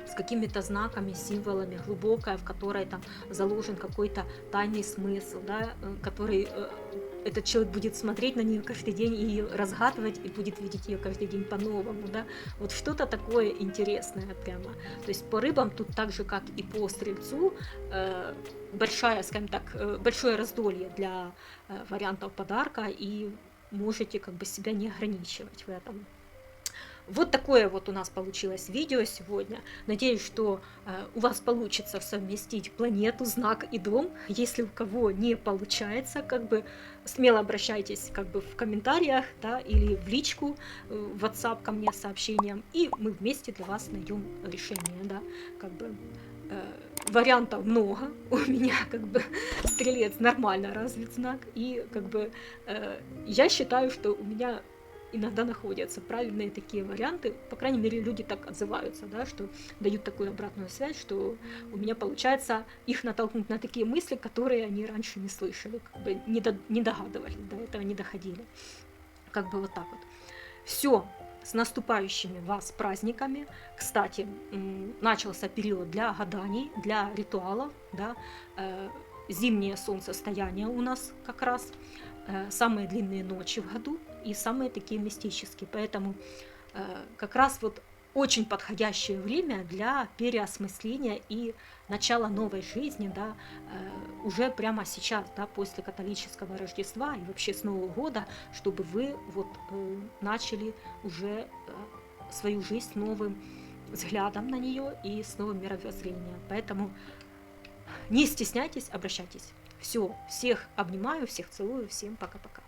с какими-то знаками, символами, глубокая, в которой там заложен какой-то тайный смысл, да, который этот человек будет смотреть на нее каждый день и разгадывать, и будет видеть ее каждый день по-новому, да, вот что-то такое интересное прямо. То есть по рыбам тут так же, как и по стрельцу, большая, скажем так, большое раздолье для вариантов подарка, и можете как бы себя не ограничивать в этом. Вот такое вот у нас получилось видео сегодня. Надеюсь, что у вас получится совместить планету, знак и дом. Если у кого не получается, как бы смело обращайтесь как бы в комментариях, да, или в личку, в WhatsApp ко мне с сообщением, и мы вместе для вас найдем решение, да, как бы. Вариантов много, у меня как бы стрелец нормально развит знак, и как бы я считаю, что у меня иногда находятся правильные такие варианты. По крайней мере, люди так отзываются, да, что дают такую обратную связь, что у меня получается их натолкнуть на такие мысли, которые они раньше не слышали, как бы не догадывались, до этого не доходили. Как бы вот так вот. Все, с наступающими вас праздниками. Кстати, начался период для гаданий, для ритуалов, да, зимнее солнцестояние у нас как раз, самые длинные ночи в году и самые такие мистические. Поэтому как раз вот очень подходящее время для переосмысления и начала новой жизни, да, уже прямо сейчас, да, после католического Рождества и вообще с Нового года, чтобы вы вот начали уже свою жизнь с новым взглядом на нее и с новым мировоззрением. Поэтому не стесняйтесь, обращайтесь. Все, всех обнимаю, всех целую, всем пока-пока.